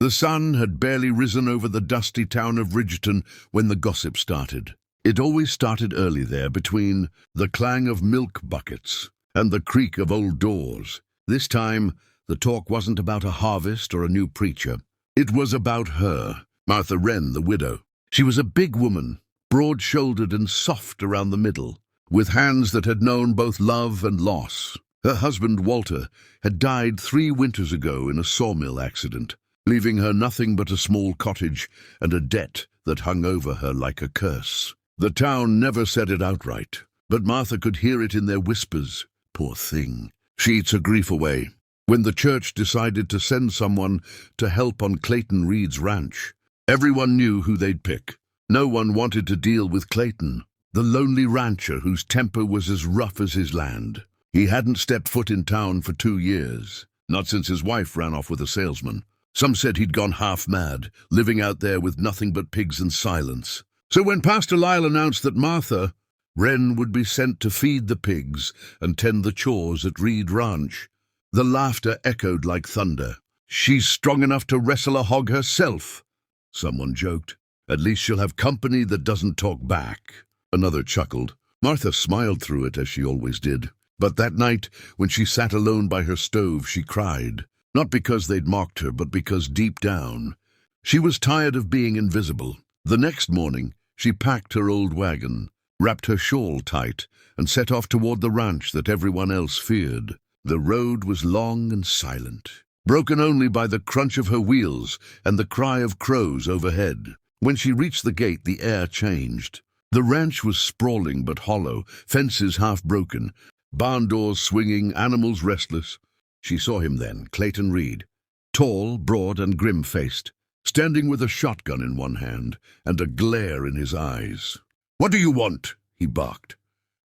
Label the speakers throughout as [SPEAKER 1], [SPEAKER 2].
[SPEAKER 1] The sun had barely risen over the dusty town of Ridgeton when the gossip started. It always started early there, between the clang of milk buckets and the creak of old doors. This time, the talk wasn't about a harvest or a new preacher. It was about her, Martha Wren, the widow. She was a big woman, broad-shouldered and soft around the middle, with hands that had known both love and loss. Her husband, Walter, had died 3 winters ago in a sawmill accident, leaving her nothing but a small cottage and a debt that hung over her like a curse. The town never said it outright, but Martha could hear it in their whispers. Poor thing. She eats her grief away. When the church decided to send someone to help on Clayton Reed's ranch, everyone knew who they'd pick. No one wanted to deal with Clayton, the lonely rancher whose temper was as rough as his land. He hadn't stepped foot in town for 2 years, not since his wife ran off with a salesman. Some said he'd gone half mad, living out there with nothing but pigs and silence. So when Pastor Lyle announced that Martha Wren would be sent to feed the pigs and tend the chores at Reed Ranch, the laughter echoed like thunder. "She's strong enough to wrestle a hog herself," someone joked. "At least she'll have company that doesn't talk back." Another chuckled. Martha smiled through it, as she always did. But that night, when she sat alone by her stove, she cried. Not because they'd mocked her, but because deep down, she was tired of being invisible. The next morning, she packed her old wagon, wrapped her shawl tight, and set off toward the ranch that everyone else feared. The road was long and silent, broken only by the crunch of her wheels and the cry of crows overhead. When she reached the gate, the air changed. The ranch was sprawling but hollow, fences half broken, barn doors swinging, animals restless. She saw him then, Clayton Reed, tall, broad, and grim-faced, standing with a shotgun in one hand and a glare in his eyes. "What do you want?" he barked.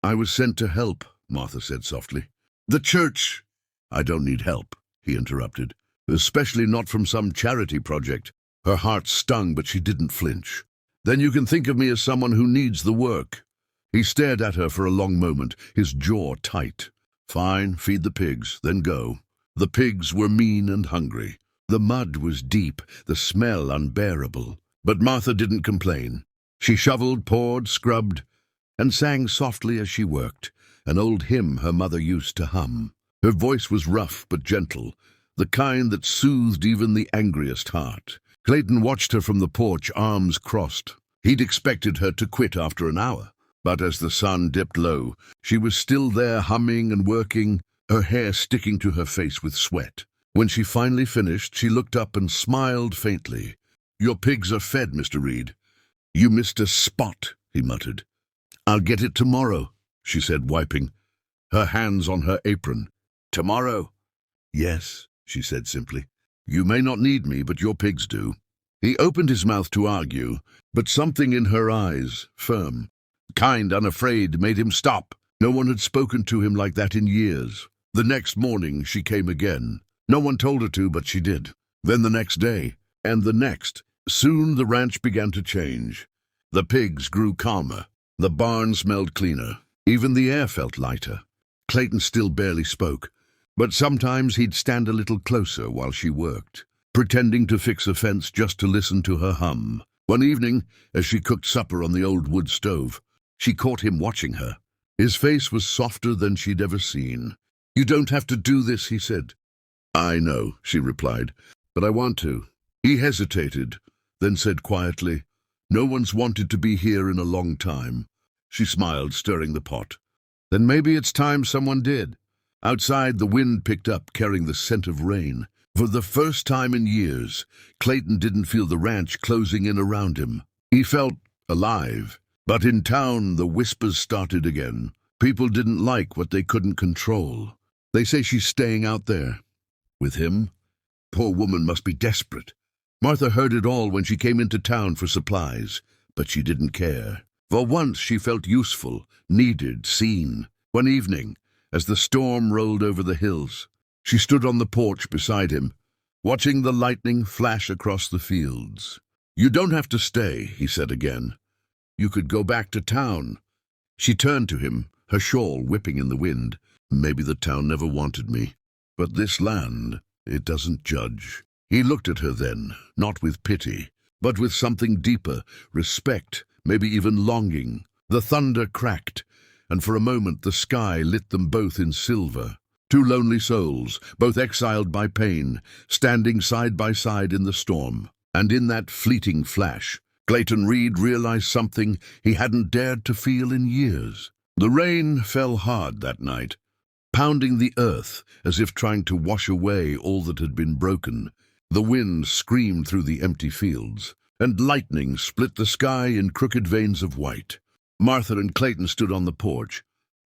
[SPEAKER 1] "I was sent to help," Martha said softly. "The church—" "I don't need help," he interrupted, "especially not from some charity project." Her heart stung, but she didn't flinch. "Then you can think of me as someone who needs the work." He stared at her for a long moment, his jaw tight. "Fine, feed the pigs, then go." The pigs were mean and hungry. The mud was deep, the smell unbearable. But Martha didn't complain. She shoveled, poured, scrubbed, and sang softly as she worked, an old hymn her mother used to hum. Her voice was rough but gentle, the kind that soothed even the angriest heart. Clayton watched her from the porch, arms crossed. He'd expected her to quit after an hour, but as the sun dipped low, she was still there, humming and working, her hair sticking to her face with sweat. When she finally finished, she looked up and smiled faintly. "Your pigs are fed, Mr. Reed." "You missed a spot," he muttered. "I'll get it tomorrow," she said, wiping her hands on her apron. "Tomorrow?" "Yes," she said simply. "You may not need me, but your pigs do." He opened his mouth to argue, but something in her eyes, firm, kind, unafraid, made him stop. No one had spoken to him like that in years. The next morning she came again. No one told her to, but she did. Then the next day, and the next. Soon the ranch began to change. The pigs grew calmer. The barn smelled cleaner. Even the air felt lighter. Clayton still barely spoke, but sometimes he'd stand a little closer while she worked, pretending to fix a fence just to listen to her hum. One evening, as she cooked supper on the old wood stove, she caught him watching her. His face was softer than she'd ever seen. "You don't have to do this," he said. "I know," she replied, "but I want to." He hesitated, then said quietly, "No one's wanted to be here in a long time." She smiled, stirring the pot. "Then maybe it's time someone did." Outside, the wind picked up, carrying the scent of rain. For the first time in years, Clayton didn't feel the ranch closing in around him. He felt alive. But in town, the whispers started again. People didn't like what they couldn't control. "They say she's staying out there." With him? Poor woman must be desperate. Martha heard it all when she came into town for supplies, but she didn't care. For once she felt useful, needed, seen. One evening, as the storm rolled over the hills, she stood on the porch beside him, watching the lightning flash across the fields. "You don't have to stay," he said again. "You could go back to town." She turned to him, her shawl whipping in the wind. "Maybe the town never wanted me. But this land, it doesn't judge." He looked at her then, not with pity, but with something deeper, respect, maybe even longing. The thunder cracked, and for a moment the sky lit them both in silver. Two lonely souls, both exiled by pain, standing side by side in the storm. And in that fleeting flash, Clayton Reed realized something he hadn't dared to feel in years. The rain fell hard that night, pounding the earth as if trying to wash away all that had been broken. The wind screamed through the empty fields, and lightning split the sky in crooked veins of white. Martha and Clayton stood on the porch,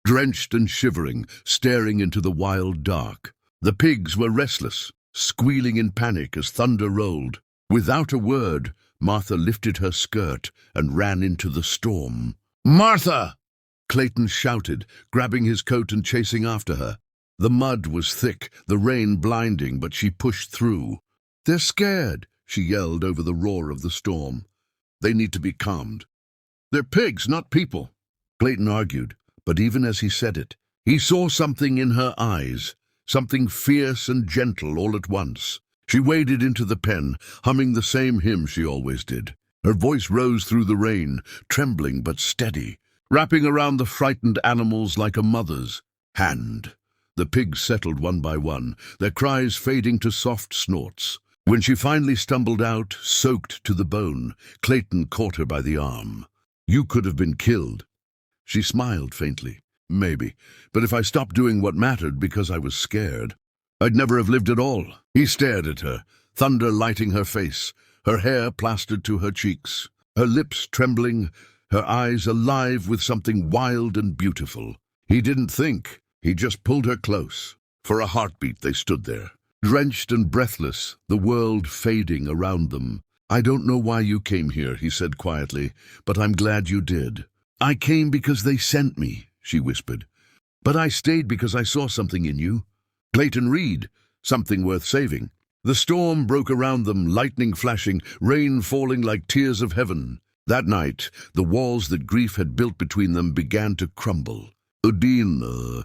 [SPEAKER 1] drenched and shivering, staring into the wild dark. The pigs were restless, squealing in panic as thunder rolled. Without a word, Martha lifted her skirt and ran into the storm. "Martha!" Clayton shouted, grabbing his coat and chasing after her. The mud was thick, the rain blinding, but she pushed through. "They're scared," she yelled over the roar of the storm. "They need to be calmed. They're pigs, not people." Clayton argued, but even as he said it, he saw something in her eyes, something fierce and gentle all at once. She waded into the pen, humming the same hymn she always did. Her voice rose through the rain, trembling but steady, wrapping around the frightened animals like a mother's hand. The pigs settled one by one, their cries fading to soft snorts. When she finally stumbled out, soaked to the bone, Clayton caught her by the arm. "You could have been killed." She smiled faintly. "Maybe, but if I stopped doing what mattered because I was scared, I'd never have lived at all." He stared at her, thunder lighting her face, her hair plastered to her cheeks, her lips trembling, her eyes alive with something wild and beautiful. He didn't think, he just pulled her close. For a heartbeat they stood there, drenched and breathless, the world fading around them. "I don't know why you came here," he said quietly, "but I'm glad you did." "I came because they sent me," she whispered. "But I stayed because I saw something in you. Clayton Reed, something worth saving." The storm broke around them, lightning flashing, rain falling like tears of heaven. That night, the walls that grief had built between them began to crumble. The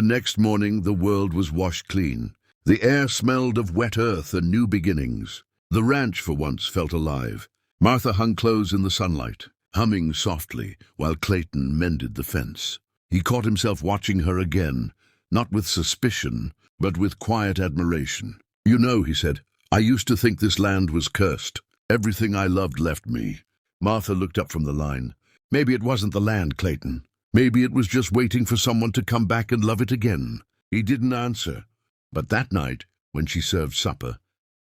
[SPEAKER 1] next morning, the world was washed clean. The air smelled of wet earth and new beginnings. The ranch, for once, felt alive. Martha hung clothes in the sunlight, humming softly, while Clayton mended the fence. He caught himself watching her again, not with suspicion, but with quiet admiration. "You know," he said, "I used to think this land was cursed. Everything I loved left me." Martha looked up from the line. "Maybe it wasn't the land, Clayton. Maybe it was just waiting for someone to come back and love it again." He didn't answer, but that night, when she served supper,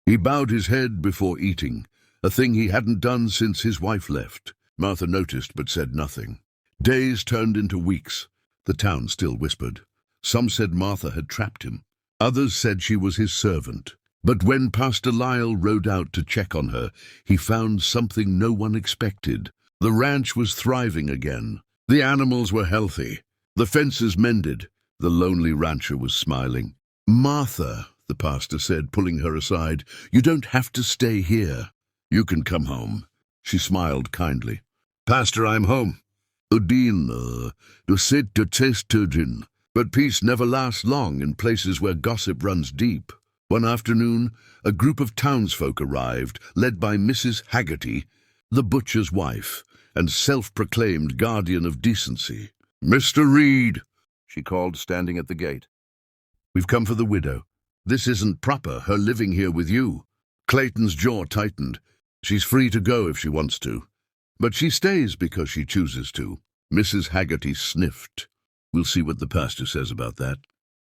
[SPEAKER 1] he bowed his head before eating, a thing he hadn't done since his wife left. Martha noticed but said nothing. Days turned into weeks. The town still whispered. Some said Martha had trapped him. Others said she was his servant. But when Pastor Lyle rode out to check on her, he found something no one expected. The ranch was thriving again. The animals were healthy. The fences mended. The lonely rancher was smiling. "Martha," the pastor said, pulling her aside, "you don't have to stay here. You can come home." She smiled kindly. "Pastor, I'm home." But peace never lasts long in places where gossip runs deep. One afternoon, a group of townsfolk arrived, led by Mrs. Haggerty, the butcher's wife, and self-proclaimed guardian of decency. "Mr. Reed," she called, standing at the gate. "We've come for the widow. This isn't proper, her living here with you." Clayton's jaw tightened. "She's free to go if she wants to. But she stays because she chooses to." Mrs. Haggerty sniffed. "We'll see what the pastor says about that."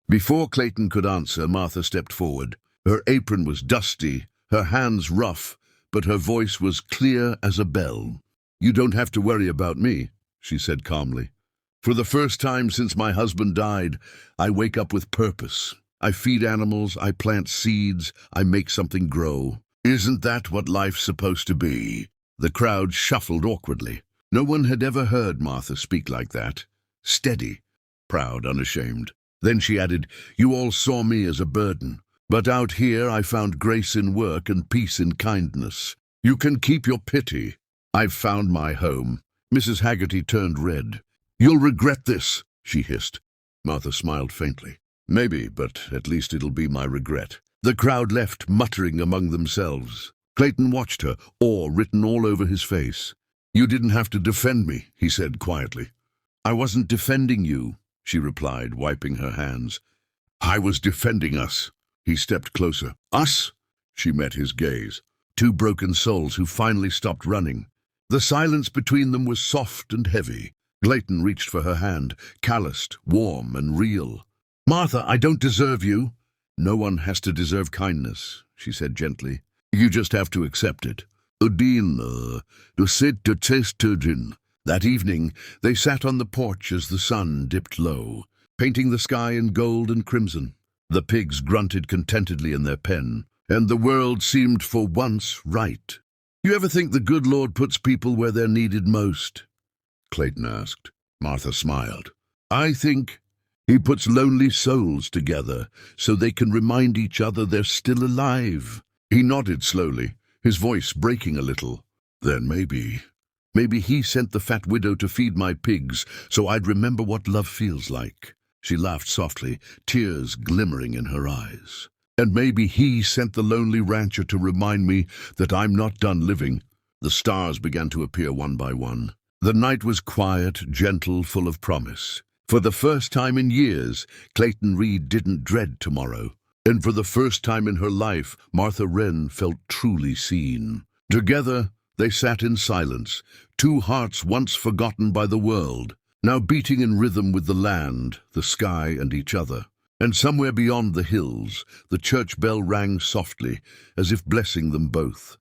[SPEAKER 1] Before Clayton could answer, Martha stepped forward. Her apron was dusty, her hands rough, but her voice was clear as a bell. "You don't have to worry about me," she said calmly. "For the first time since my husband died, I wake up with purpose. I feed animals, I plant seeds, I make something grow. Isn't that what life's supposed to be?" The crowd shuffled awkwardly. No one had ever heard Martha speak like that. Steady, proud, unashamed. Then she added, "You all saw me as a burden, but out here I found grace in work and peace in kindness. You can keep your pity. I've found my home." Mrs. Haggerty turned red. "You'll regret this," she hissed. Martha smiled faintly. "Maybe, but at least it'll be my regret. The crowd left, muttering among themselves. Clayton watched her, awe written all over his face. "You didn't have to defend me," he said quietly. "I wasn't defending you," she replied, wiping her hands. "I was defending us." He stepped closer. "Us?" She met his gaze. Two broken souls who finally stopped running. The silence between them was soft and heavy. Clayton reached for her hand, calloused, warm and real. "Martha, I don't deserve you." "No one has to deserve kindness," she said gently. "You just have to accept it." That evening, they sat on the porch as the sun dipped low, painting the sky in gold and crimson. The pigs grunted contentedly in their pen, and the world seemed for once right. "You ever think the good Lord puts people where they're needed most?" Clayton asked. Martha smiled. "I think he puts lonely souls together so they can remind each other they're still alive." He nodded slowly, his voice breaking a little. "Then maybe he sent the fat widow to feed my pigs so I'd remember what love feels like." She laughed softly, tears glimmering in her eyes. "And maybe he sent the lonely rancher to remind me that I'm not done living." The stars began to appear one by one. The night was quiet, gentle, full of promise. For the first time in years, Clayton Reed didn't dread tomorrow. And for the first time in her life, Martha Wren felt truly seen. Together, they sat in silence, two hearts once forgotten by the world, now beating in rhythm with the land, the sky, and each other. And somewhere beyond the hills, the church bell rang softly, as if blessing them both.